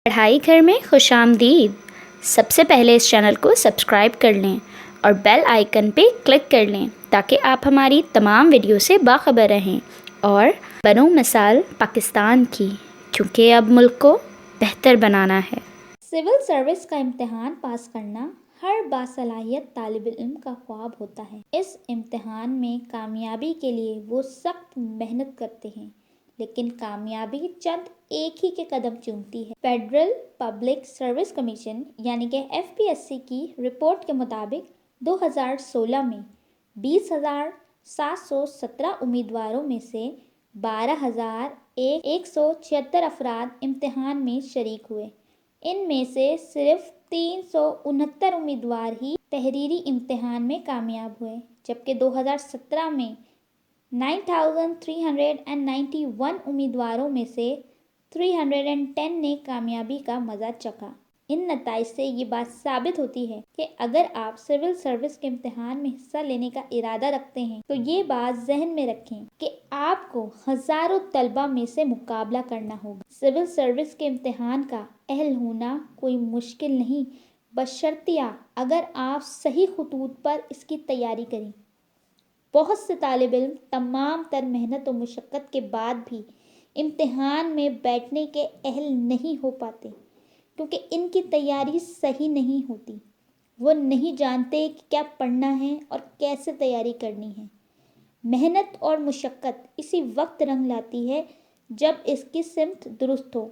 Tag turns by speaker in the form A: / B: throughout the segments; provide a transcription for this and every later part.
A: پڑھائی گھر میں خوش آمدید۔ سب سے پہلے اس چینل کو سبسکرائب کر لیں اور بیل آئیکن پہ کلک کر لیں تاکہ آپ ہماری تمام ویڈیو سے باخبر رہیں اور بنو مثال پاکستان کی، کیونکہ اب ملک کو بہتر بنانا ہے۔
B: سول سروس کا امتحان پاس کرنا ہر باصلاحیت طالب علم کا خواب ہوتا ہے۔ اس امتحان میں کامیابی کے لیے وہ سخت محنت کرتے ہیں، لیکن کامیابی چند ایک ہی کے قدم چومتی ہے۔ فیڈرل پبلک سروس کمیشن یعنی کہ FPSC کی رپورٹ کے مطابق 2016 میں 20,717 امیدواروں میں سے 12,176 افراد امتحان میں شریک ہوئے۔ ان میں سے صرف 369 امیدوار ہی تحریری امتحان میں کامیاب ہوئے، جبکہ 2017 میں 9,391 امیدواروں میں سے 310 نے کامیابی کا مزہ چکھا۔ ان نتائج سے یہ بات ثابت ہوتی ہے کہ اگر آپ سول سروس کے امتحان میں حصہ لینے کا ارادہ رکھتے ہیں تو یہ بات ذہن میں رکھیں کہ آپ کو ہزاروں طلبہ میں سے مقابلہ کرنا ہوگا۔ سول سروس کے امتحان کا اہل ہونا کوئی مشکل نہیں، بشرطیہ اگر آپ صحیح خطوط پر اس کی تیاری کریں۔ بہت سے طالب علم تمام تر محنت و مشقت کے بعد بھی امتحان میں بیٹھنے کے اہل نہیں ہو پاتے، کیونکہ ان کی تیاری صحیح نہیں ہوتی۔ وہ نہیں جانتے کہ کیا پڑھنا ہے اور کیسے تیاری کرنی ہے۔ محنت اور مشقت اسی وقت رنگ لاتی ہے جب اس کی سمت درست ہو۔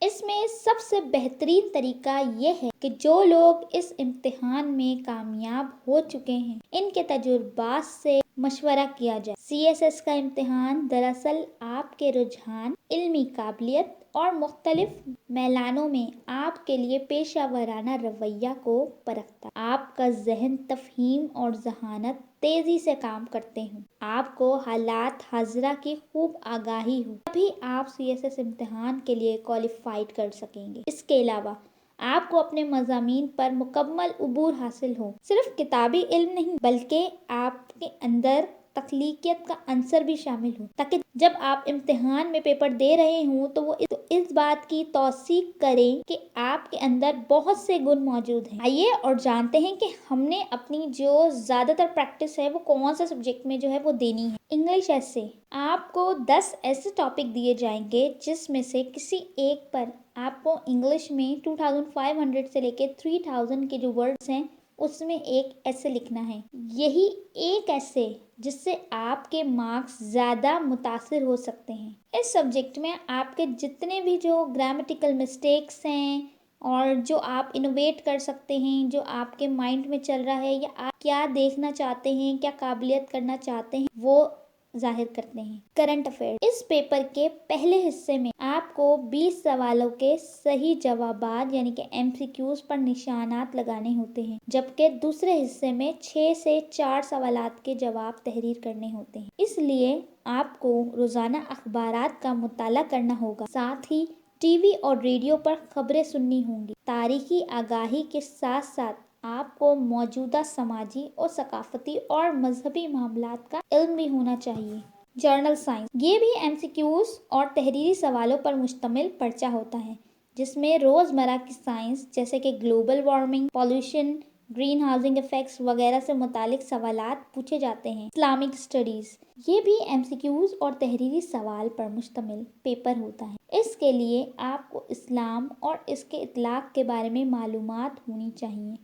B: اس میں سب سے بہترین طریقہ یہ ہے کہ جو لوگ اس امتحان میں کامیاب ہو چکے ہیں ان کے تجربات سے مشورہ کیا جائے۔ CSS کا امتحان دراصل آپ کے رجحان، علمی قابلیت اور مختلف میلانوں میں آپ کے لیے پیشہ ورانہ رویہ کو پرکھتا ہے۔ آپ کا ذہن، تفہیم اور ذہانت تیزی سے کام کرتے ہوں، آپ کو حالات حاضرہ کی خوب آگاہی ہو، تبھی آپ CSS امتحان کے لیے کوالیفائیڈ کر سکیں گے۔ اس کے علاوہ آپ کو اپنے مضامین پر مکمل عبور حاصل ہو۔ صرف کتابی علم نہیں بلکہ آپ کے اندر تخلیقیت کا عنصر بھی شامل ہو، تاکہ جب آپ امتحان میں پیپر دے رہے ہوں تو وہ اس بات کی توثیق کریں کہ آپ کے اندر بہت سے گن موجود ہیں۔ آئیے اور جانتے ہیں کہ ہم نے اپنی جو زیادہ تر پریکٹس ہے وہ کون سے سبجیکٹ میں جو ہے وہ دینی ہے۔ انگلش ایسے آپ کو 10 ایسے ٹاپک دیے جائیں گے جس میں سے کسی ایک پر آپ کو انگلش میں 2500 سے لے کے 3000 کے جو ورڈز ہیں اس میں ایک ایسے لکھنا ہے۔ یہی ایک ایسے جس سے آپ کے مارکس زیادہ متاثر ہو سکتے ہیں۔ اس سبجیکٹ میں آپ کے جتنے بھی جو گرامیٹیکل مسٹیکس ہیں اور جو آپ انوویٹ کر سکتے ہیں، جو آپ کے مائنڈ میں چل رہا ہے یا آپ کیا دیکھنا چاہتے ہیں، کیا قابلیت کرنا چاہتے ہیں، وہ ظاہر کرتے ہیں۔ کرنٹ افیئر اس پیپر کے پہلے حصے میں آپ کو 20 سوالوں کے صحیح جوابات یعنی کہ MCQs پر نشانات لگانے ہوتے ہیں، جبکہ دوسرے حصے میں 6 سے 4 سوالات کے جواب تحریر کرنے ہوتے ہیں۔ اس لیے آپ کو روزانہ اخبارات کا مطالعہ کرنا ہوگا، ساتھ ہی TV اور ریڈیو پر خبریں سننی ہوں گی۔ تاریخی آگاہی کے ساتھ ساتھ آپ کو موجودہ سماجی اور ثقافتی اور مذہبی معاملات کا علم بھی ہونا چاہیے۔ جرنل سائنس یہ بھی MCQs اور تحریری سوالوں پر مشتمل پرچہ ہوتا ہے، جس میں روزمرہ کی سائنس جیسے کہ global warming, pollution, green housing effects وغیرہ سے متعلق سوالات پوچھے جاتے ہیں۔ اسلامک اسٹڈیز یہ بھی MCQs اور تحریری سوال پر مشتمل پیپر ہوتا ہے۔ اس کے لیے آپ کو اسلام اور اس کے اطلاق کے بارے میں معلومات ہونی چاہیے۔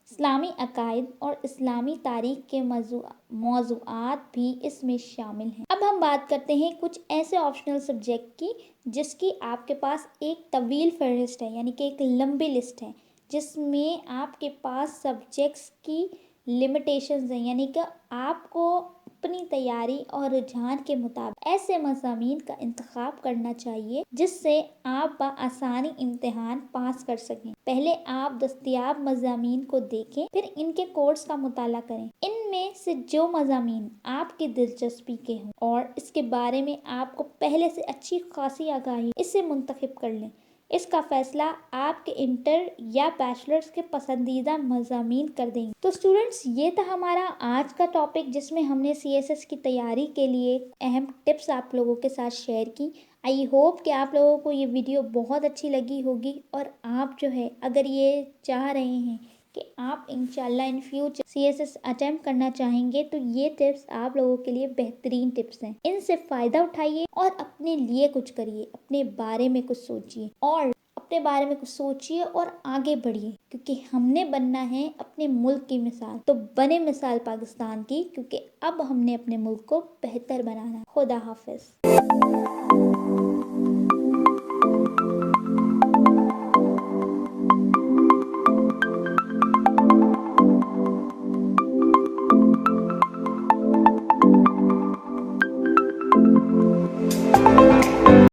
B: اسلامی عقائد اور اسلامی تاریخ کے موضوعات بھی اس میں شامل ہیں۔ اب ہم بات کرتے ہیں کچھ ایسے آپشنل سبجیکٹ کی جس کی آپ کے پاس ایک طویل فہرست ہے، یعنی کہ ایک لمبی لسٹ ہے، جس میں آپ کے پاس سبجیکٹس کی لمیٹیشنز ہیں، یعنی کہ آپ کو اپنی تیاری اور رجحان کے مطابق ایسے مضامین کا انتخاب کرنا چاہیے جس سے آپ بآسانی امتحان پاس کر سکیں۔ پہلے آپ دستیاب مضامین کو دیکھیں، پھر ان کے کورس کا مطالعہ کریں۔ ان میں سے جو مضامین آپ کی دلچسپی کے ہوں اور اس کے بارے میں آپ کو پہلے سے اچھی خاصی آگاہی، اسے منتخب کر لیں۔ اس کا فیصلہ آپ کے انٹر یا بیچلرز کے پسندیدہ مضامین کر دیں گے۔ تو اسٹوڈنٹس یہ تھا ہمارا آج کا ٹاپک جس میں ہم نے CSS کی تیاری کے لیے اہم ٹپس آپ لوگوں کے ساتھ شیئر کی۔ آئی ہوپ کہ آپ لوگوں کو یہ ویڈیو بہت اچھی لگی ہوگی، اور آپ جو ہے اگر یہ چاہ رہے ہیں کہ آپ انشاءاللہ ان فیوچر CSS اٹیمپٹ کرنا چاہیں گے تو یہ ٹپس آپ لوگوں کے لیے بہترین ٹپس ہیں۔ ان سے فائدہ اٹھائیے اور اپنے لیے کچھ کریے، اپنے بارے میں کچھ سوچیے اور آگے بڑھیے، کیونکہ ہم نے بننا ہے اپنے ملک کی مثال۔ تو بنے مثال پاکستان کی، کیونکہ اب ہم نے اپنے ملک کو بہتر بنانا ہے۔ خدا حافظ۔